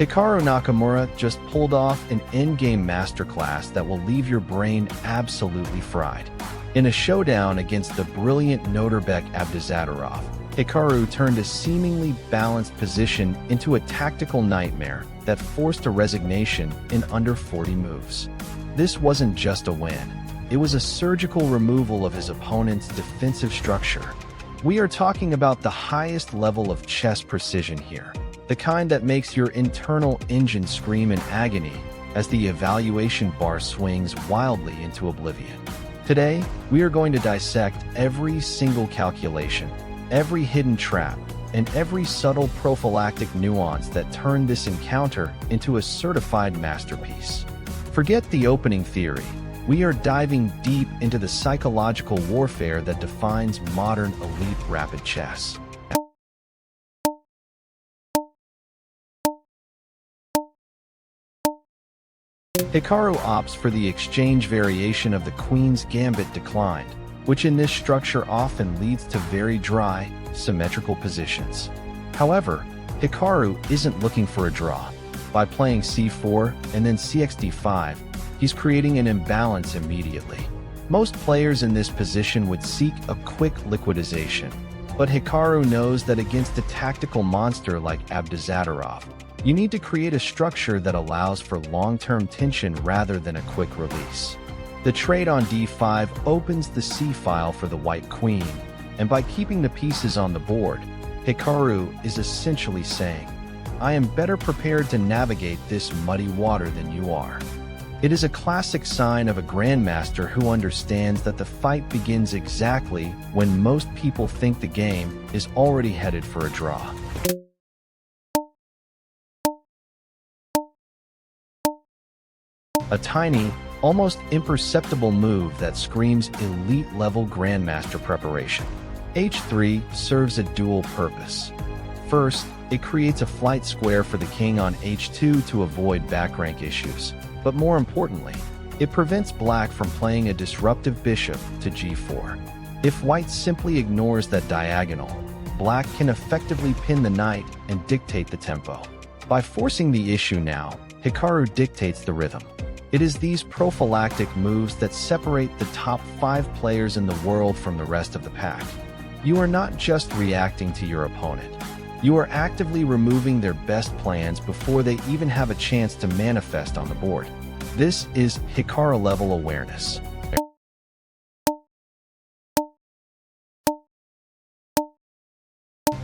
Hikaru Nakamura just pulled off an endgame masterclass that will leave your brain absolutely fried. In a showdown against the brilliant Noterbek Abdusattorov, Hikaru turned a seemingly balanced position into a tactical nightmare that forced a resignation in under 40 moves. This wasn't just a win. It was a surgical removal of his opponent's defensive structure. We are talking about the highest level of chess precision here, the kind that makes your internal engine scream in agony as the evaluation bar swings wildly into oblivion. Today, we are going to dissect every single calculation, every hidden trap, and every subtle prophylactic nuance that turned this encounter into a certified masterpiece. Forget the opening theory. We are diving deep into the psychological warfare that defines modern elite rapid chess. Hikaru opts for the exchange variation of the Queen's Gambit declined, which in this structure often leads to very dry, symmetrical positions. However, Hikaru isn't looking for a draw. By playing c4 and then cxd5, he's creating an imbalance immediately. Most players in this position would seek a quick liquidization, but Hikaru knows that against a tactical monster like Abdusattorov, you need to create a structure that allows for long-term tension rather than a quick release. The trade on d5 opens the c-file for the white queen, and by keeping the pieces on the board, Hikaru is essentially saying, I am better prepared to navigate this muddy water than you are. It is a classic sign of a grandmaster who understands that the fight begins exactly when most people think the game is already headed for a draw. A tiny, almost imperceptible move that screams elite-level grandmaster preparation. h3 serves a dual purpose. First, it creates a flight square for the king on h2 to avoid backrank issues, but more importantly, it prevents black from playing a disruptive bishop to g4. If white simply ignores that diagonal, black can effectively pin the knight and dictate the tempo. By forcing the issue now, Hikaru dictates the rhythm. It is these prophylactic moves that separate the top 5 players in the world from the rest of the pack. You are not just reacting to your opponent. You are actively removing their best plans before they even have a chance to manifest on the board. This is Hikaru-level awareness.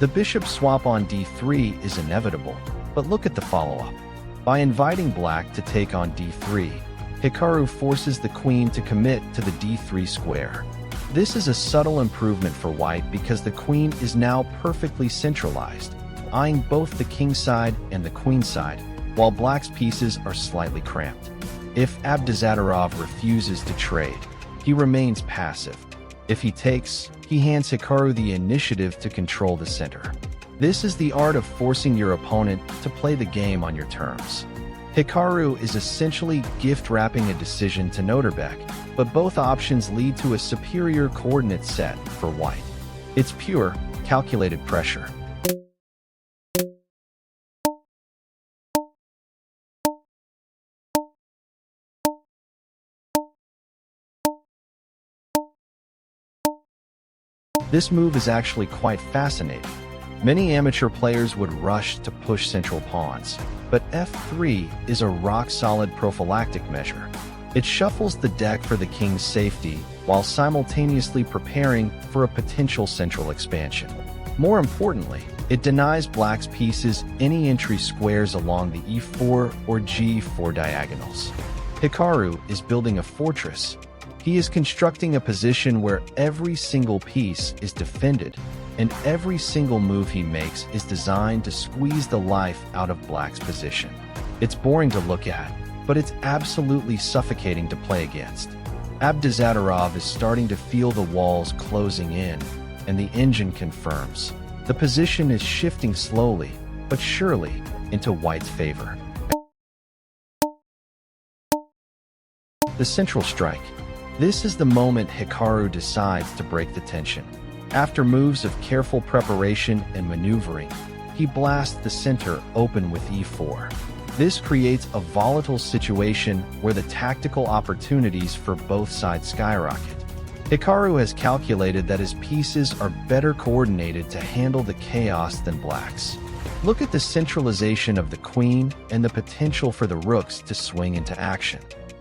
The bishop swap on d3 is inevitable, but look at the follow-up. By inviting black to take on d3, Hikaru forces the queen to commit to the d3 square. This is a subtle improvement for white because the queen is now perfectly centralized, eyeing both the king side and the queen side, while black's pieces are slightly cramped. If Abdusattorov refuses to trade, he remains passive. If he takes, he hands Hikaru the initiative to control the center. This is the art of forcing your opponent to play the game on your terms. Hikaru is essentially gift-wrapping a decision to Noterbek, but both options lead to a superior coordinate set for white. It's pure, calculated pressure. This move is actually quite fascinating. Many amateur players would rush to push central pawns, but f3 is a rock-solid prophylactic measure. It shuffles the deck for the king's safety while simultaneously preparing for a potential central expansion. More importantly, it denies black's pieces any entry squares along the e4 or g4 diagonals. Hikaru is building a fortress. He is constructing a position where every single piece is defended, and every single move he makes is designed to squeeze the life out of black's position. It's boring to look at, but it's absolutely suffocating to play against. Abdusattorov is starting to feel the walls closing in, and the engine confirms. The position is shifting slowly, but surely, into white's favor. The central strike. This is the moment Hikaru decides to break the tension. After moves of careful preparation and maneuvering, he blasts the center open with e4. This creates a volatile situation where the tactical opportunities for both sides skyrocket. Hikaru has calculated that his pieces are better coordinated to handle the chaos than Black's. Look at the centralization of the queen and the potential for the rooks to swing into action.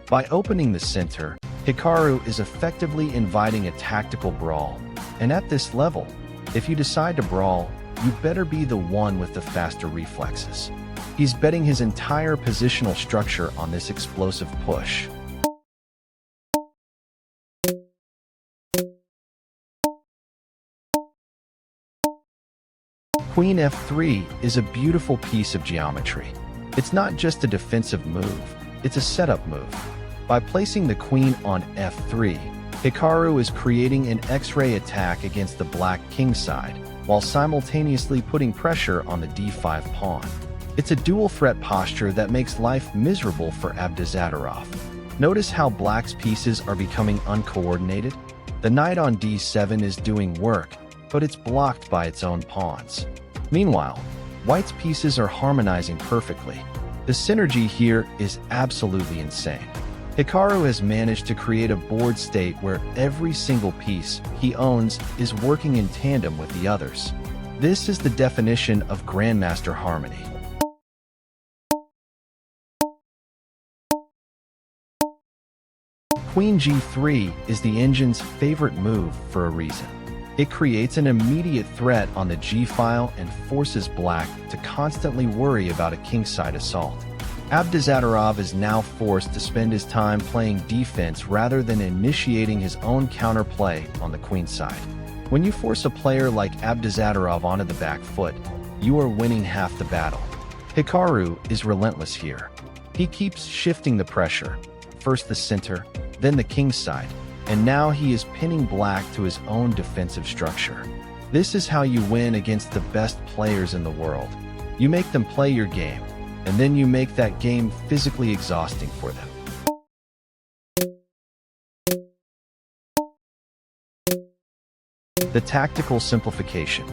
By opening the center, Hikaru is effectively inviting a tactical brawl, and at this level, if you decide to brawl, you better be the one with the faster reflexes. He's betting his entire positional structure on this explosive push. Queen f3 is a beautiful piece of geometry. It's not just a defensive move, it's a setup move. By placing the queen on f3, Hikaru is creating an X-ray attack against the black king side, while simultaneously putting pressure on the d5 pawn. It's a dual-threat posture that makes life miserable for Abdusattorov. Notice how black's pieces are becoming uncoordinated? The knight on d7 is doing work, but it's blocked by its own pawns. Meanwhile, white's pieces are harmonizing perfectly. The synergy here is absolutely insane. Hikaru has managed to create a board state where every single piece he owns is working in tandem with the others. This is the definition of Grandmaster harmony. Queen g3 is the engine's favorite move for a reason. It creates an immediate threat on the g-file and forces black to constantly worry about a kingside assault. Abdusattorov is now forced to spend his time playing defense rather than initiating his own counterplay on the queen side. When you force a player like Abdusattorov onto the back foot, you are winning half the battle. Hikaru is relentless here. He keeps shifting the pressure, first the center, then the king side, and now he is pinning black to his own defensive structure. This is how you win against the best players in the world. You make them play your game, and then you make that game physically exhausting for them. The tactical simplification.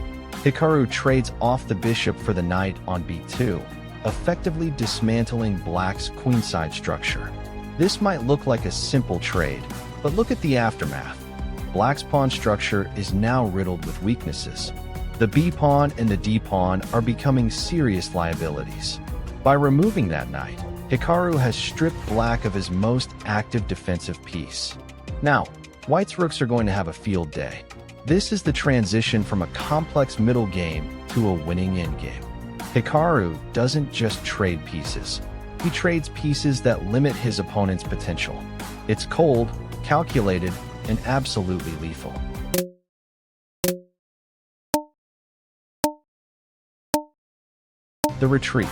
Hikaru trades off the bishop for the knight on b2, effectively dismantling black's queenside structure. This might look like a simple trade, but look at the aftermath. Black's pawn structure is now riddled with weaknesses. The b-pawn and the d-pawn are becoming serious liabilities. By removing that knight, Hikaru has stripped black of his most active defensive piece. Now, white's rooks are going to have a field day. This is the transition from a complex middle game to a winning endgame. Hikaru doesn't just trade pieces. He trades pieces that limit his opponent's potential. It's cold, calculated, and absolutely lethal. The retreat.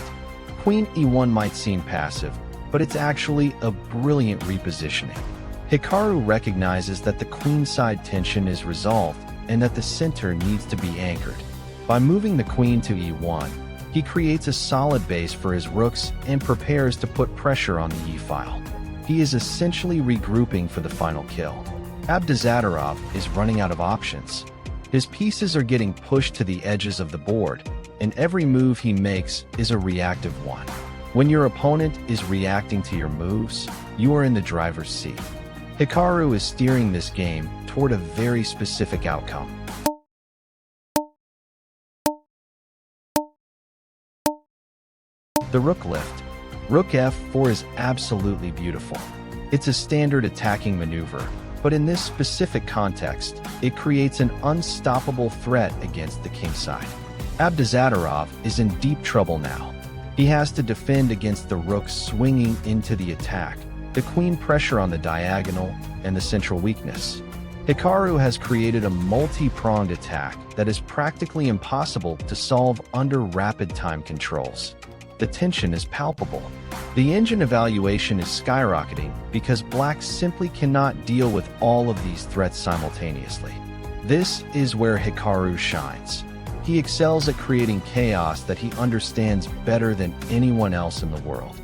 Queen e1 might seem passive, but it's actually a brilliant repositioning. Hikaru recognizes that the queenside tension is resolved and that the center needs to be anchored. By moving the queen to e1, he creates a solid base for his rooks and prepares to put pressure on the e-file. He is essentially regrouping for the final kill. Abdusattorov is running out of options. His pieces are getting pushed to the edges of the board, and every move he makes is a reactive one. When your opponent is reacting to your moves, you are in the driver's seat. Hikaru is steering this game toward a very specific outcome. The rook lift. Rook f4 is absolutely beautiful. It's a standard attacking maneuver, but in this specific context, it creates an unstoppable threat against the kingside. Abdusattorov is in deep trouble now. He has to defend against the rook swinging into the attack, the queen pressure on the diagonal, and the central weakness. Hikaru has created a multi-pronged attack that is practically impossible to solve under rapid time controls. The tension is palpable. The engine evaluation is skyrocketing because black simply cannot deal with all of these threats simultaneously. This is where Hikaru shines. He excels at creating chaos that he understands better than anyone else in the world.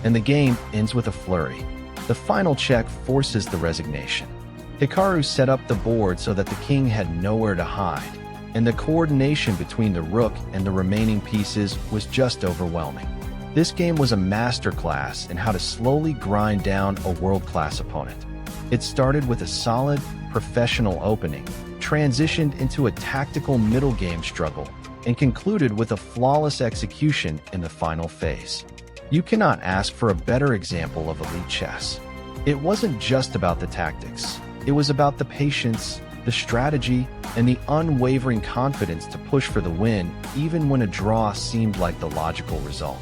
And the game ends with a flurry. The final check forces the resignation. Hikaru set up the board so that the king had nowhere to hide, and the coordination between the rook and the remaining pieces was just overwhelming. This game was a masterclass in how to slowly grind down a world-class opponent. It started with a solid, professional opening, transitioned into a tactical middle game struggle, and concluded with a flawless execution in the final phase. You cannot ask for a better example of elite chess. It wasn't just about the tactics. It was about the patience, the strategy, and the unwavering confidence to push for the win, even when a draw seemed like the logical result.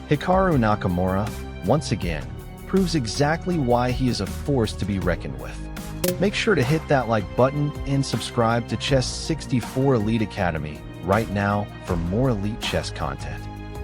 Hikaru Nakamura, once again, proves exactly why he is a force to be reckoned with. Make sure to hit that like button and subscribe to Chess 64 Elite Academy right now for more elite chess content.